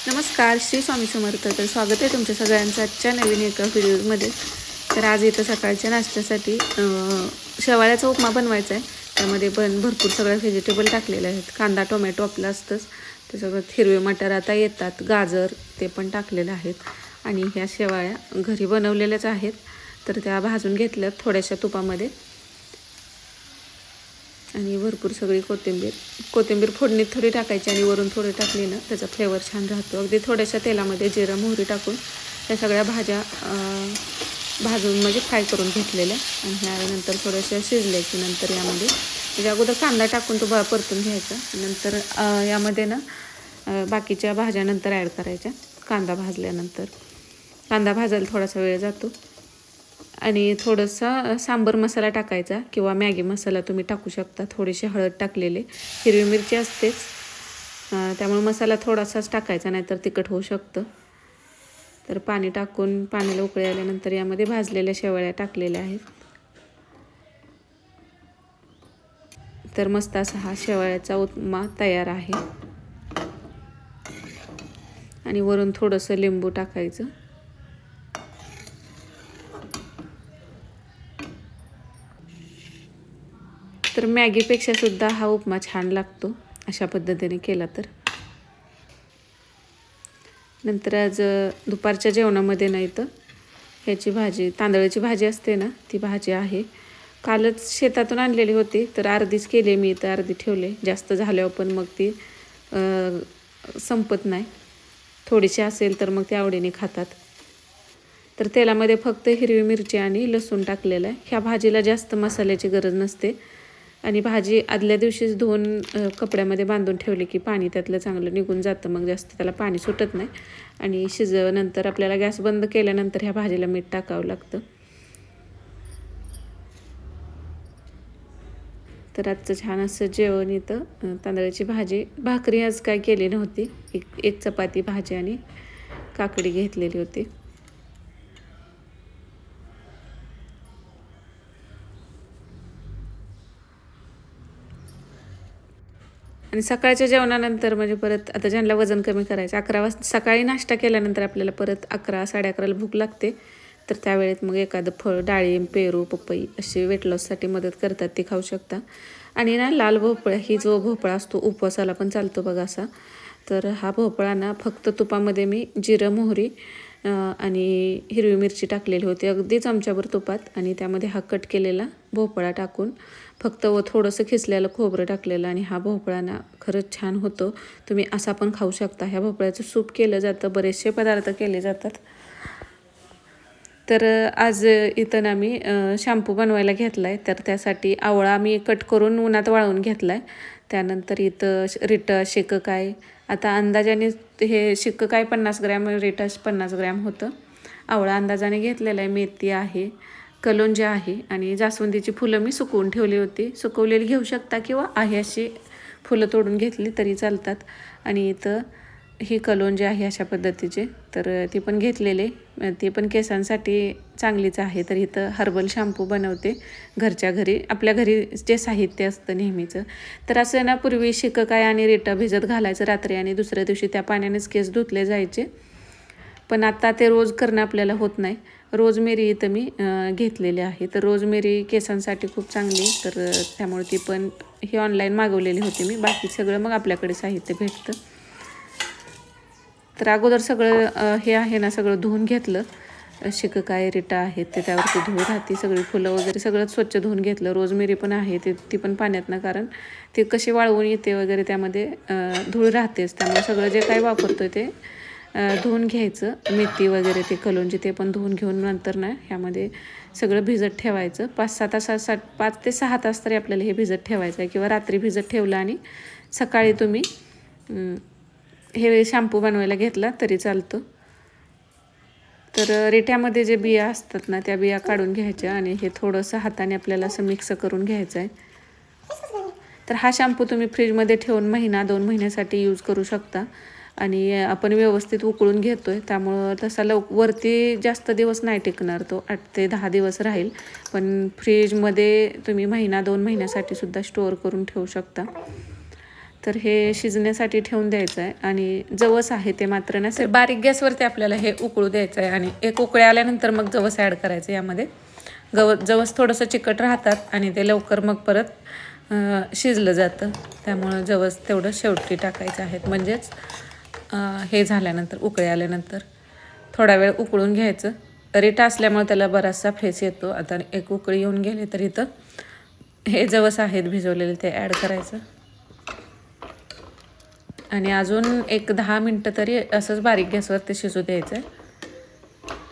नमस्कार, श्री स्वामी समर्थ. तर स्वागत आहे तुमच्या सगळ्यांचं आजच्या नवीन एका व्हिडिओमध्ये. तर आज इथं सकाळच्या नाश्त्यासाठी शेवाळ्याचा उपमा बनवायचा आहे. त्यामध्ये पण भरपूर सगळ्या व्हेजिटेबल टाकलेले आहेत. कांदा टोमॅटो आपलं असतंच, त्याच्यासोबत हिरवे मटार आता येतात, गाजर ते पण टाकलेलं आहेत. आणि ह्या शेवाळ्या घरी बनवलेल्याच आहेत, तर त्या भाजून घेतल्यात थोड्याशा तुपामध्ये. आणि भरपूर सगळी कोथिंबीर फोडणीत थोडी टाकायची आणि वरून थोडी टाकली ना त्याचा फ्लेवर छान राहतो. अगदी थोड्याशा तेलामध्ये जिरं मोहरी टाकून त्या सगळ्या भाज्या भाजून म्हणजे फ्राय करून घेतलेल्या आणि ह्यानंतर थोड्याशा शिजल्या की नंतर यामध्ये म्हणजे अगोदर कांदा टाकून तो परतून घ्यायचा. नंतर यामध्ये ना बाकीच्या भाज्या नंतर ॲड करायच्या. कांदा भाजल्यानंतर कांदा भाजायला थोडासा वेळ जातो. आणि थोडासा सांबर मसाला टाकायचा किंवा मॅगी मसाला तुम्ही टाकू शकता. थोडीशी हळद टाकलेले, हिरवी मिरची असतेच त्यामुळे मसाला थोडासाच टाकायचा, नाहीतर तिखट होऊ शकतं. तर पाणी टाकून पाण्याला उकळी आल्यानंतर यामध्ये भाजलेल्या शेवाळ्या टाकलेल्या आहेत. तर मस्त असा हा शेवाळ्याचा उपमा तयार आहे. आणि वरून थोडंसं लिंबू टाकायचं. तर मॅगीपेक्षा सुद्धा हा उपमा छान लागतो अशा पद्धतीने केला तर. नंतर आज दुपारच्या जेवणामध्ये नाही तर ह्याची भाजी, तांदळाची भाजी असते ना ती भाजी आहे. कालच शेतातून आणलेली होती, तर अर्धीच केली मी, तर अर्धी ठेवले. जास्त झाल्यावर पण मग ती संपत नाही. थोडीशी असेल तर मग ते आवडीने खातात. तर तेलामध्ये फक्त हिरवी मिरची आणि लसूण टाकलेलं आहे. ह्या भाजीला जास्त मसाल्याची गरज नसते. आणि भाजी आदल्या दिवशीच धुवून कपड्यामध्ये बांधून ठेवली की पाणी त्यातलं चांगलं निघून जातं, मग जास्त त्याला पाणी सुटत नाही. आणि शिजवल्यानंतर आपल्याला गॅस बंद केल्यानंतर ह्या भाजीला मीठ टाकावं लागतं. तर आजचं छान असं जेवण इथं तांदळाची भाजी, भाकरी आज काय केली नव्हती. एक चपाती, भाजी आणि काकडी घेतलेली होती. आणि सकाळच्या जेवणानंतर म्हणजे परत आता ज्यांना वजन कमी करायचं 11 वाजता सकाळी नाश्ता केल्यानंतर आपल्याला परत 11 साडे 11ला भूक लागते. तर त्यावेळेत मग एखादं फळ, डाळिंब, पेरू, पपई असे वेट लॉससाठी मदत करतात, ते खाऊ शकता. आणि ना लाल भोपळा, ही जो भोपळा असतो उपवासाला पण चालतो बघा असा, तर हा भोपळा ना फक्त तुपामध्ये मी जिरं मोहरी आणि हिरवी मिरची टाकलेली होती अगदी चमच्याभर तुपात. आणि त्यामध्ये हा कट केलेला भोपळा टाकून फक्त थोडंसं खिसलेलं खोबरं टाकलेलं. आणि हा भोपळा ना खरंच छान होतो. तुम्ही असा पण खाऊ शकता. ह्या भोपळ्याचं सूप केलं जातं, बरेचसे पदार्थ केले जातात. तर आज इथं ना मी शॅम्पू बनवायला घेतला आहे. तर त्यासाठी आवळा मी कट करून उन्हात वाळवून घेतला आहे. त्यानंतर इथं रिटा शिककाय, आता अंदाजाने हे शिककाय 50 ग्रॅम, रिटा 50 ग्रॅम होतं. आवळा अंदाजाने घेतलेला आहे. मेथी आहे, कलोंजी आहे आणि जास्वंदीची फुलं मी सुकवून ठेवली होती. सुकवलेली घेऊ शकता किंवा आहे अशी फुलं तोडून घेतली तरी चालतात. आणि इथं ही कलोंजी आहे अशा पद्धतीचे, तर ती पण घेतलेले. ती पण केसांसाठी चांगलीच आहे. तर इथं हर्बल शॅम्पू बनवते घरच्या घरी, आपल्या घरी जे साहित्य असतं नेहमीचं. तर असं ना पूर्वी शिककाय आणि रिटा भिजत घालायचं रात्री आणि दुसऱ्या दिवशी त्या पाण्यानेच केस धुतले जायचे. पण आता ते रोज करणं आपल्याला होत नाही. रोजमेरी इथं मी घेतलेली आहे. तर रोजमेरी केसांसाठी खूप चांगली, तर त्यामुळे ती पण ही ऑनलाईन मागवलेली होती मी. बाकी सगळं मग आपल्याकडे साहित्य भेटतं. तर अगोदर सगळं हे आहे ना सगळं धुवून घेतलं. शिककाय, रिटा आहेत ते त्यावरती धूळ राहते, सगळी फुलं वगैरे सगळं स्वच्छ धुवून घेतलं. रोजमेरी पण आहे ती पण पाण्यातनं, कारण ती कशी वाळवून येते वगैरे त्यामध्ये धूळ राहतेच. त्यामुळे सगळं जे काही वापरतो ते धुवून घ्यायचं. मेथी वगैरे ते कलोंजी ते पण धुवून घेऊन नंतर ना ह्यामध्ये सगळं भिजत ठेवायचं. 5-6 तासासाठी, 5 ते 6 तास तरी आपल्याला हे भिजत ठेवायचं आहे. किंवा रात्री भिजत ठेवलं आणि सकाळी तुम्ही हे शॅम्पू बनवायला घेतला तरी चालतं. तर रिट्यामध्ये जे बिया असतात ना त्या बिया काढून घ्यायच्या आणि हे थोडंसं हाताने आपल्याला असं मिक्स करून घ्यायचं आहे. तर हा शॅम्पू तुम्ही फ्रीजमध्ये ठेवून 1-2 महिन्यासाठी यूज करू शकता. आणि आपण व्यवस्थित उकळून घेतो आहे त्यामुळं तसा वरती जास्त दिवस नाही टिकणार, तो 8 ते 10 दिवस राहील. पण फ्रीजमध्ये तुम्ही 1-2 महिन्यासाठी सुद्धा स्टोअर करून ठेवू शकता. तर हे शिजण्यासाठी ठेवून द्यायचं आहे. आणि जवस आहे ते मात्र ना तर बारीक गॅसवरती आपल्याला हे उकळू द्यायचं आहे. आणि एक उकळी आल्यानंतर मग जवस ॲड करायचं यामध्ये. जवस थोडंसं चिकट राहतात आणि ते लवकर मग परत शिजलं जातं. त्यामुळं जवस तेवढं शेवटी टाकायचं आहेत. म्हणजेच हे झाल्यानंतर उकळी आल्यानंतर थोडा वेळ उकळून घ्यायचं. रिठा असल्यामुळे त्याला बराचसा फेस येतो. आता एक उकळी येऊन गेले तर इथं हे जवस आहेत भिजवलेले ते ॲड करायचं. आणि अजून एक 10 मिनटं तरी असंच बारीक गॅसवर ते शिजू द्यायचं आहे.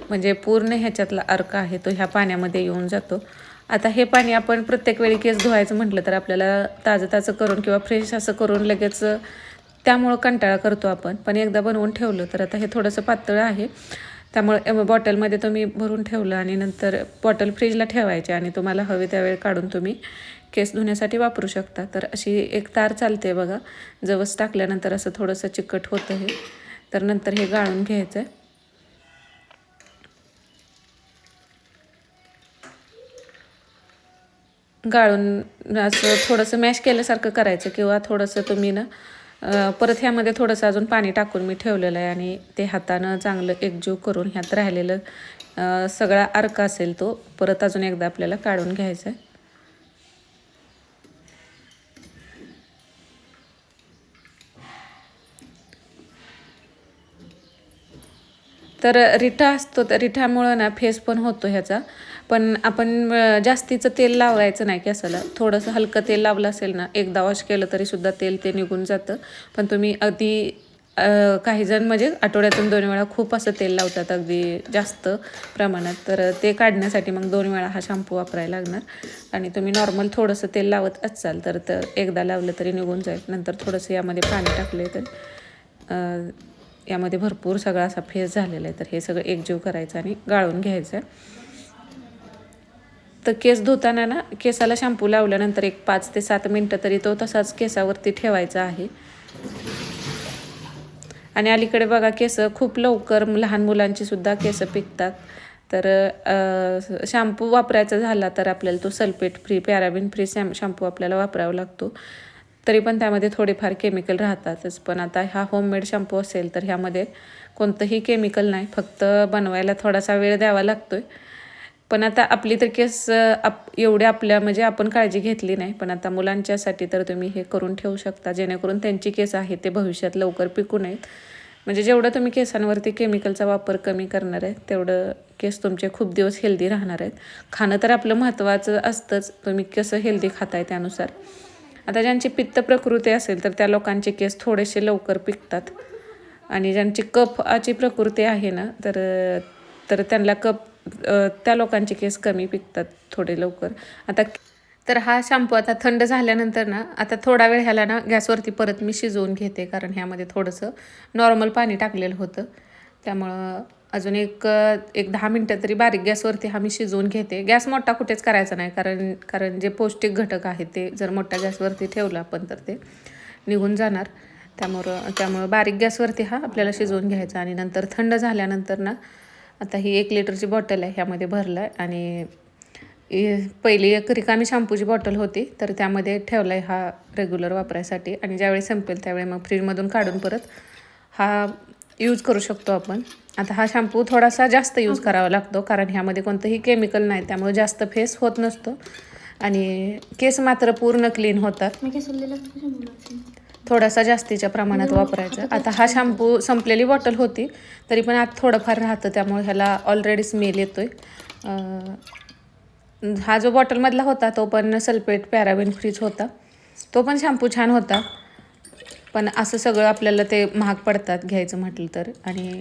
म्हणजे पूर्ण ह्याच्यातला अर्क आहे तो ह्या पाण्यामध्ये येऊन जातो. आता हे पाणी आपण प्रत्येक वेळी केस धुवायचं म्हटलं तर आपल्याला ताजं करून किंवा फ्रेश असं करून लगेच त्यामुळं कंटाळा करतो आपण. पण एकदा बनवून ठेवलं तर आता हे थोडंसं पातळ आहे. त्यामुळे बॉटलमध्ये तुम्ही भरून ठेवलं आणि नंतर बॉटल फ्रीजला ठेवायची आणि तुम्हाला हवे त्यावेळी काढून तुम्ही केस धुण्यासाठी वापरू शकता. तर अशी एक तार चालते बघा. जवस टाकल्यानंतर असं थोडंसं चिकट होतं हे. तर नंतर हे गाळून घ्यायचं आहे. गाळून असं थोडंसं मॅश केल्यासारखं करायचं किंवा थोडंसं तुम्ही ना परत ह्यामध्ये थोडंसं अजून पाणी टाकून मी ठेवलेलं आहे. आणि ते हातानं चांगलं एकजीव करून ह्यात राहिलेलं सगळा अर्क असेल तो परत अजून एकदा आपल्याला काढून घ्यायचा आहे. तर रिठा असतो तर रिठामुळं ना फेस पण होतो ह्याचा. पण आपण जास्तीचं तेल लावायचं नाही केसाला. थोडंसं हलकं तेल लावलं असेल ना, एकदा वॉश केलं तरीसुद्धा तेल ते निघून जातं. पण तुम्ही अगदी काही जण म्हणजे आठवड्यातून 2 वेळा खूप असं तेल लावतात अगदी जास्त प्रमाणात. तर ते काढण्यासाठी मग 2 वेळा हा शॅम्पू वापरायला लागणार. आणि तुम्ही नॉर्मल थोडंसं तेल लावत असाल तर एकदा लावलं तरी निघून जाईल. नंतर थोडंसं यामध्ये पाणी टाकले तर यामध्ये भरपूर सगळा असा फेस झालेला आहे. तर हे सगळं एकजीव करायचं आणि गाळून घ्यायचं. तर केस धुताना ना केसाला शॅम्पू लावल्यानंतर एक 5 ते 7 मिनटं तरी तो तसाच केसावरती ठेवायचा आहे. आणि अलीकडे बघा केस खूप लवकर लहान मुलांची सुद्धा केस पिकतात. तर शॅम्पू वापरायचा झाला तर आपल्याला तो सल्फेट फ्री पॅराबिन फ्री शॅम्पू आपल्याला वापरावा लागतो. तरी पण त्यामध्ये थोडेफार केमिकल राहतातच. पण आता हा होममेड शॅम्पू असेल तर ह्यामध्ये कोणतंही केमिकल नाही. फक्त बनवायला थोडासा वेळ द्यावा लागतोय. पण आता आपली तर केस एवढे आपल्या म्हणजे आपण काळजी घेतली नाही. पण आता मुलांच्यासाठी तर तुम्ही हे करून ठेवू शकता जेणेकरून त्यांची केस आहे ते भविष्यात लवकर पिकू नयेत. म्हणजे जेवढं तुम्ही केसांवरती केमिकलचा वापर कमी करणार आहे तेवढं केस तुमचे खूप दिवस हेल्दी राहणार आहेत. खाणं तर आपलं महत्त्वाचं असतंच. तुम्ही कसं हेल्दी खाताय त्यानुसार. आता ज्यांची पित्त प्रकृती असेल तर त्या लोकांचे केस थोडेसे लवकर पिकतात. आणि ज्यांची कफाची प्रकृती आहे ना तर त्यांना त्या लोकांचे केस कमी पिकतात थोडे लवकर. तर हा शॅम्पू आता थंड झाल्यानंतर ना आता थोडा वेळ ह्याला ना गॅसवरती परत मी शिजवून घेते. कारण ह्यामध्ये थोडंसं नॉर्मल पाणी टाकलेलं होतं. त्यामुळं अजून एक 10 मिनटं तरी बारीक गॅसवरती हा मी शिजवून घेते. गॅस मोठा कुठेच करायचा नाही. कारण जे पौष्टिक घटक आहेत ते जर मोठ्या गॅसवरती ठेवलं आपण तर ते निघून जाणार. त्यामुळं बारीक गॅसवरती हा आपल्याला शिजवून घ्यायचा. आणि नंतर थंड झाल्यानंतर ना आता ही 1 लिटरची बॉटल आहे ह्यामध्ये भरलं आहे. आणि पहिली एक रिकामी शॅम्पूची बॉटल होती तर त्यामध्ये ठेवला आहे हा रेग्युलर वापरायसाठी. आणि ज्यावेळी संपेल त्यावेळी मग फ्रीजमधून काढून परत हा यूज करू शकतो आपण. आता हा शॅम्पू थोडासा जास्त यूज करावा लागतो कारण ह्यामध्ये कोणतंही केमिकल नाही. त्यामुळे जास्त फेस होत नसतो आणि केस मात्र पूर्ण क्लीन होतात. थोडासा जास्तीच्या प्रमाणात वापरायचा. आता हा शॅम्पू संपलेली बॉटल होती तरी पण आत थोडंफार राहतं त्यामुळे ह्याला ऑलरेडी स्मेल येतोय. हा जो बॉटलमधला होता तो पण सल्फेट पॅराबिन फ्रीच होता. तो पण शॅम्पू छान होता. पण असं सगळं आपल्याला ते महाग पडतात घ्यायचं म्हटलं तर. आणि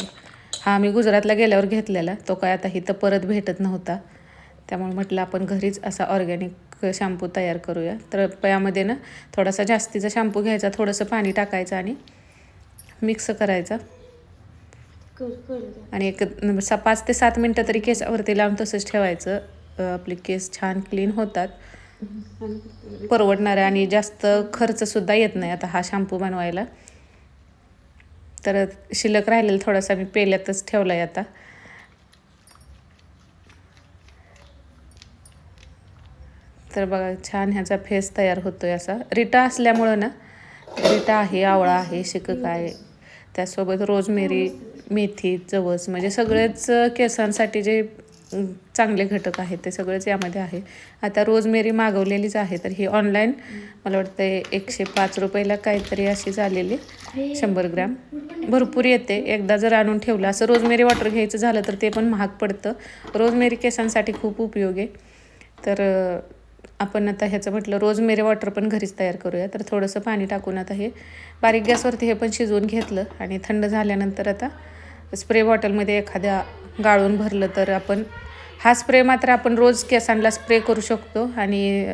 हा मी गुजरातला गेल्यावर घेतलेला. तो काय आता इथं परत भेटत नव्हता. त्यामुळे म्हटलं आपण घरीच असा ऑर्गॅनिक शॅम्पू तयार करूया. तर यामध्ये ना थोडासा जास्तीचा शॅम्पू घ्यायचा, थोडंसं पाणी टाकायचं आणि मिक्स करायचा. आणि एक 5 ते 7 मिनटं तरी केसावरती लावून तसंच ठेवायचं. आपले केस छान क्लीन होतात. परवडणार आणि जास्त खर्चसुद्धा येत नाही आता हा शॅम्पू बनवायला. तर शिल्लक राहिलेला थोडासा मी पेल्यातच ठेवला आहे आता. तर बघा छान ह्याचा फेस तयार होतोय असा. रिटा असल्यामुळं ना रिटा आहे, आवळा आहे, शिकक आहे, त्यासोबत रोजमेरी, मेथी, जवस म्हणजे सगळेच केसांसाठी जे चांगले घटक आहेत ते सगळेच यामध्ये आहे. आता रोजमेरी मागवलेलीच आहे, तर ही ऑनलाईन मला वाटतं 105 रुपयाला काहीतरी अशी झालेली 100 ग्रॅम. भरपूर येते. एकदा जर आणून ठेवलं, असं रोजमेरी वॉटर घ्यायचं झालं तर ते पण महाग पडतं. रोजमेरी केसांसाठी खूप उपयोगी आहे. तर आपण आता ह्याचं म्हटलं रोजमेरी वॉटर पण घरीच तयार करूया. तर थोडंसं पाणी टाकून आता हे बारीक गॅसवरती हे पण शिजवून घेतलं आणि थंड झाल्यानंतर आता स्प्रे बॉटलमध्ये एखाद्या गाळून भरलं तर आपण हा स्प्रे मात्र आपण रोज केसांना स्प्रे करू शकतो आणि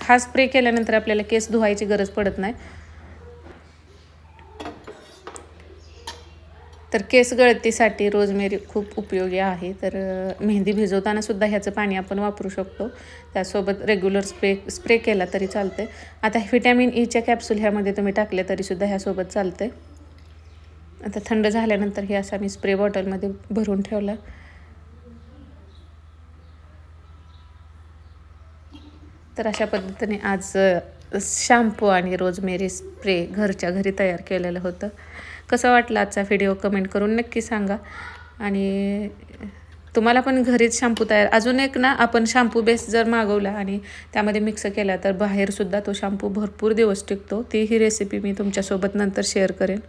हा स्प्रे केल्यानंतर आपल्याला केस धुवायची गरज पडत नाही. तर केस गळतीसाठी रोजमेरी खूप उपयोगी आहे. तर मेहंदी भिजवताना सुद्धा ह्याचं पाणी आपण वापरू शकतो. त्यासोबत रेग्युलर स्प्रे केला तरी चालते. आता व्हिटॅमिन ईच्या कॅप्सूल ह्यामध्ये तुम्ही टाकले तरीसुद्धा ह्यासोबत चालते. आता थंड झाल्यानंतर हे असा मी स्प्रे बॉटलमध्ये भरून ठेवला. तर अशा पद्धतीने आज शॅम्पू आणि रोजमेरी स्प्रे घरच्या घरी तयार केलेलं होतं. कसं वाटलं आजचा व्हिडिओ कमेंट करून नक्की सांगा. आणि तुम्हाला पण घरीच शॅम्पू तयार अजून एक ना, आपण शॅम्पू बेस जर मागवला आणि त्यामध्ये मिक्स केला तर बाहेरसुद्धा तो शॅम्पू भरपूर दिवस टिकतो. ती ही रेसिपी मी तुमच्यासोबत नंतर शेअर करेन.